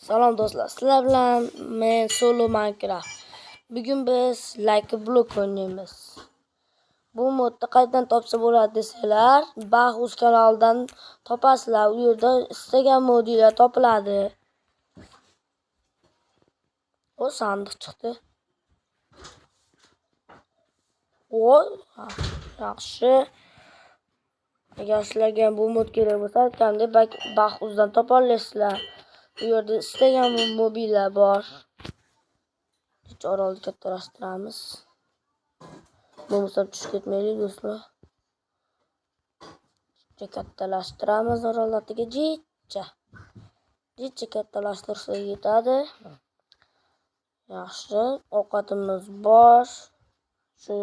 Salom do'stlar, sizlar bilan men Solo Minecraft. Bugun biz like blok o'ynaymiz. Bu modda qayerdan topsa bo'ladi desanglar, Baxuz kanalidan topasizlar. U yerda istagan modlar topiladi. O sandiq chiqdi. O yaxshi. Agar sizlarga bu mod kerak bo'lsa, aytgandek Baxuzdan topa olasizlar. Bu yerda istagan mobillar bor. Orolni kattalashtiramiz. Bo'lmasa tushib ketmaylik do'stlar. Kattalashtiramiz orolatiga jicha. Jicha kattalashtirsa yetadi. Yaxshi, ovqatimiz bor. Shu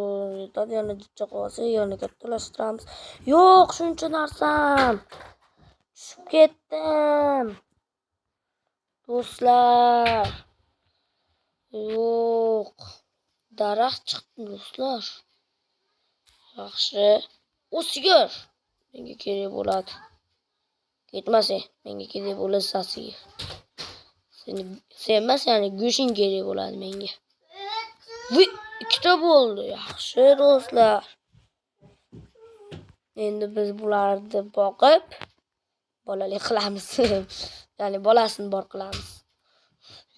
yetadi, yana jicha qolsa, yana kattalashtiramiz. Yo'q, shuncha narsam. Tushib ketdim. Do'stlar. Yo'q. Daraxt chiqdi do'stlar. Yaxshi. O sigir. Menga kerak bo'ladi. Ketmasang, menga kerak bo'lsa sigir. Sen emas, ya'ni go'shing kerak bo'ladi menga. Ikkita bo'ldi. Yaxshi do'stlar. Endi biz bularni boqib bolalik qilamiz. Ya'ni bolasini bor qilamiz.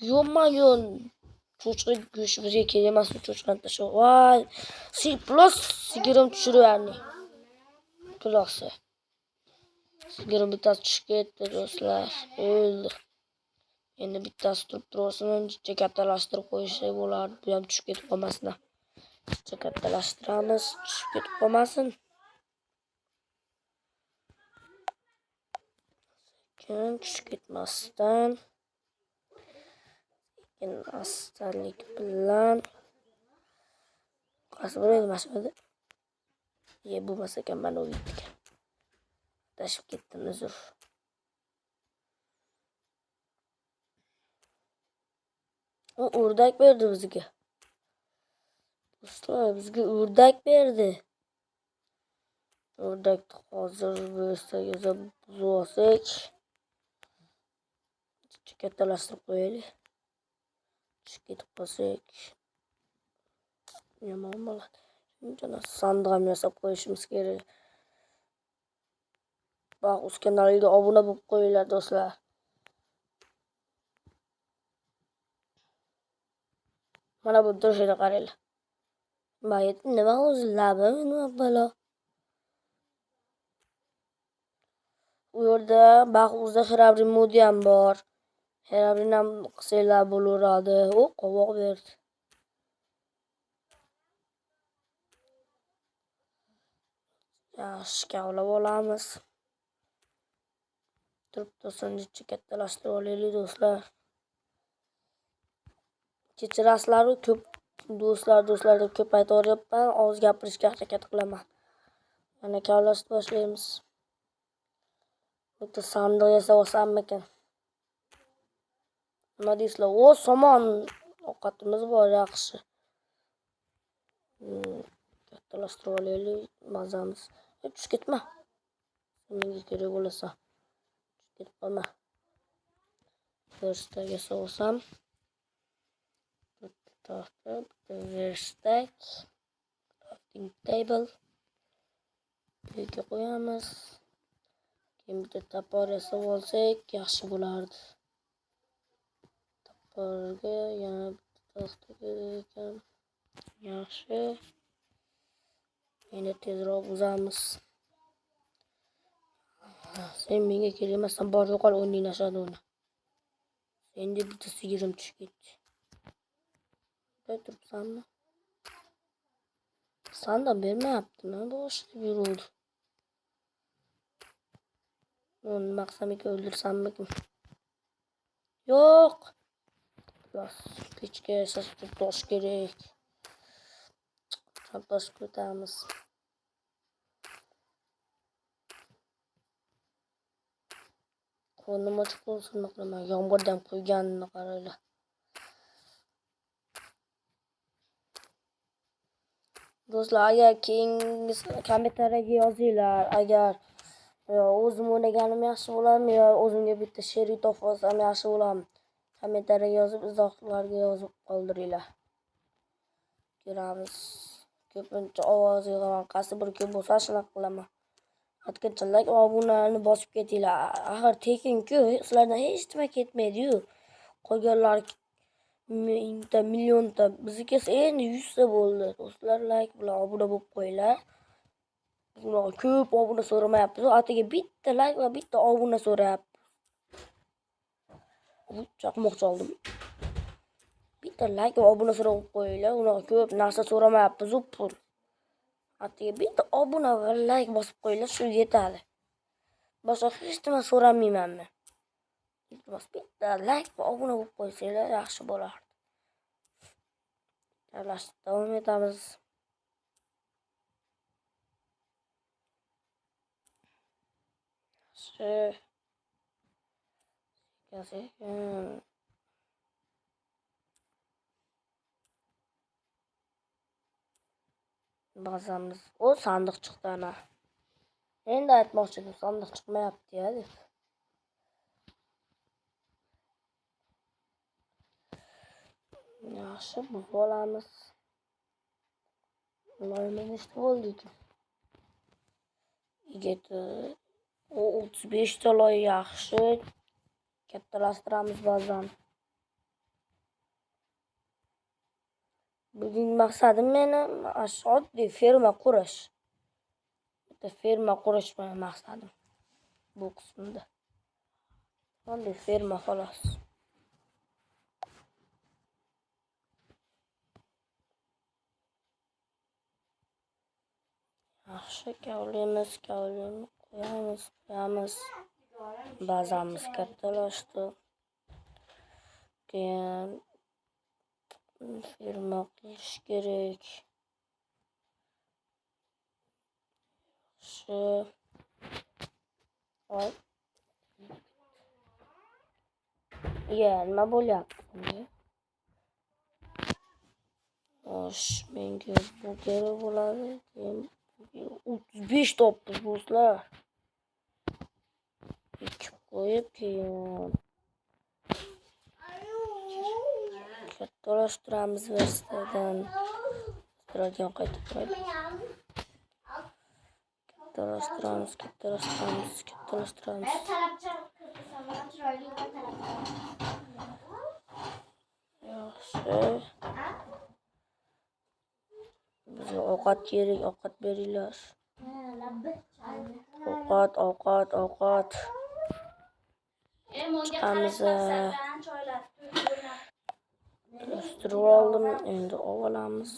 Yo'q-yo'q. Cho'chqa go'shti bizga kerak emas, cho'chqani tashlab. Voy, sigirim tushirarni. Quloqsa. Sigirim bittasi tushib ketdi do'stlar. O'ldi. Endi bittasi turib jicha kattalashtirib qo'yishsa bo'lardi. Bu ham tushib ketib qolmasin. Jicha kattalashtiramiz, tushib ketib qolmasin. Keyin tushib ketmasdan astalik bilan qasib bo'ladi mashqada. Bo'lmasa ekan mana u yerga. Tashib ketdim, uzr. U o'rdak berdi bizga. Do'stlar, bizga o'rdak berdi. O'rdakni hozir bo'lsak, buzib olsak, kattalashtirib qo'yaylik. Tushib ketib qolsak, yomon bo'ladi. Shunchani sandiq ham yasab qo'yishimiz kerak. Baxuz kanaliga obuna bo'lib qo'yinglar do'stlar. Mana bu turishini qaranglar. Mayit nima o'zi labi nima balo. U yerda Baxuzda Xirabri modi ham bor. Xirabrini ham qilsanglar bo'laveradi. O qovoq berdi. Yaxshi kavlab olamiz. Turib jicha kattalashtirib olaylik do'stlar. Kechirasizlar, ko'p do'stlar deb ko'p aytaveryapman. Oz gapirishga harakat qilaman. Mana kavlashni boshlaymiz. Bitta sandiq yasab olsammikan. Nima deysizlar? O somon ovqatimiz bor, yaxshi. Kattalashtirib olaylik, mazamiz. Tushib ketma. Menga kerak bo'lsa. Tushib ketib qolma. Verstak yasab olsam. Verstak. Crafting table. Yerga qo'yamiz. Keyin bitta tapor yasab olsak, yaxshi bo'lardi. Taporga yana bitta taxta kerak ekan. Yaxshi. Endi tezroq buzamiz. Sen menga kerak emassan, bor yo'qol o'ynashadi uni. Endi bitta sigirim tushib ketdi. Turibsanmi? Sandiq bermayaptimi? Boshida yuruvdi. Uni nima qilsam ekan, o'ldirsammikin? Yo'q. Pechga yasashga tosh kerak. Tosh ko'taramiz. Qo'nim ochiq bo'lsin, nima yomg'irdan qo'yganini qaranglar. Do'stlar, agar keyingi kommentariyga yozinglar, agar o'zim o'ynaganim yaxshi bo'ladimi yo o'zimga bitta sherik topib olsam yaxshi bo'ladimi? kommentariyaga yozib, izohlarga yozib qoldiringlar. Ko'ramiz. Ko'pincha ovoz yig'aman. Qaysi bir ko'p bo'lsa shunaqa qilaman. Atgacha like va obunani bosib ketinglar. Axir tekin-ku, sizlardan hech nima ketmaydi-yu. Qolganlar mingta, millionta, bizniki endi 100 ta bo'ldi. Do'stlar, like bilan obuna bo'lib qo'yinglar. Biz ko'p obuna so'ramayapmiz. Atiga bitta like va bitta obuna so'rayapmiz. Chaqmoqchi oldim. Bitta like va obuna so'rab qo'yinglar. Unaqa ko'p narsa so'ramayapmiz, pul. Atiga bitta obuna va like bosib qo'yinglar, shu yetadi. Boshqa hech nima so'ramayman men. Bitta like va obuna bo'lib qo'ysanglar yaxshi bo'lardi. Davom etamiz. Sekin. Bazamiz. O sandiq chiqdi ana. Endi aytmoqchi edim, sandiq chiqmayapti-ya deb. Yaxshi, buz olamiz. Loyma nechta bo'ldi ekan? Yigiti. O 35 ta loy yaxshi. Kattalashtiramiz ba'zan. Bugungi maqsadim meni oddiy ferma qurish. Bitta ferma qurish meni maqsadim. Bu qismda. Oddiy ferma xolos. Yaxshi, kavlaymiz, qo'yamiz. Bazamiz kattalashdi. Keyin ferma qilish kerak. Yaxshi. Voy. Nima bo'lyapti? Xo'sh, menga bu kerak bo'ladi. 35 topmiz do'stlar. Ekib qo'yib keyin kattalashtiramiz versiyadan. Stadion qaytib qo'yib. Kattalashtiramiz. Yaxshi. Bizga ovqat kerak, ovqat beringlar. Ovqat. Chiqamiz. Surib oldim, endi olamiz.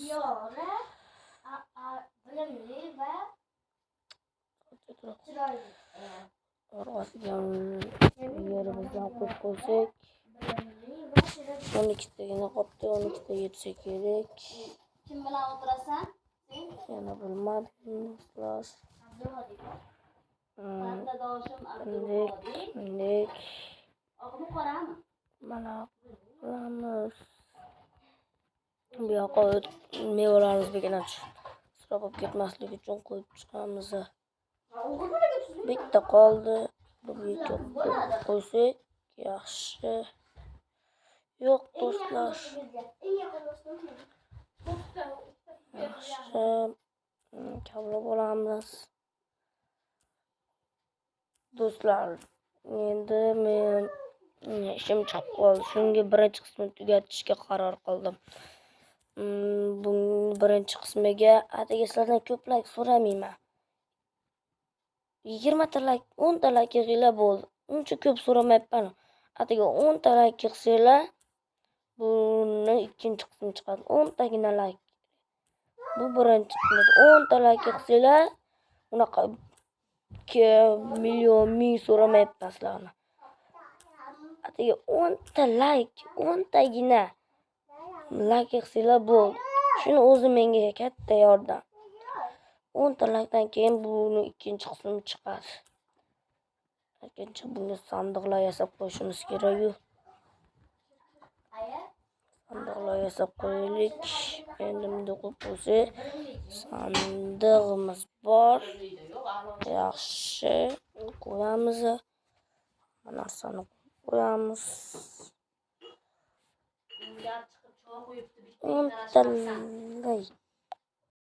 Orqasiga yerimizdan qo'yib qo'ysak. 12 tagina qopdi, 12 ta yetsa kerak. Kim bilan o'tirasan? Yana bilmadim do'stlar. Bunday. Oqmi qorami? Mana qilamiz. Bu yoqqa mevalarimiz bekinach. Sirab olib ketmasligi uchun qo'yib chiqamiz. Bitta qoldi. Bitta qo'ysak yaxshi. Yo'q do'stlar. Yaxshi. Kavlab olamiz. Do'stlar, endi men ishim chiqib qoldi. Shunga birinchi qismini tugatishga qaror qildim. Bu birinchi qismiga atigi sizlardan ko'p like so'ramayman. 20 ta like, 10 ta like yig'inglar bo'ldi. Uncha ko'p so'ramayapman. Atigi 10 ta like yig'sanglar, buni ikkinchi qismi chiqadi. 10 tagina like. Bu birinchi qismida 10 ta like yig'sanglar, unaqa 2 million ming so'ramayapman sizlarni. Atigi 10 ta like, 10 tagina like yig'sanglar bo'ldi. Shuni o'zi menga katta yordam. 10 ta likedan keyin buni ikkinchi qismi chiqadi. Ikkinchi bunga sandiqlar yasab qo'yishimiz kerak-ku. Sandiqlar yasab qo'yaylik. Endi bunday qo'yib qo'ysak, sandig'imiz bor. Yaxshi, qo'yamiz. Bu narsani qo'yamiz. chiqib choy qo'yibdi, bitta indalashmabsan. O'ntalay.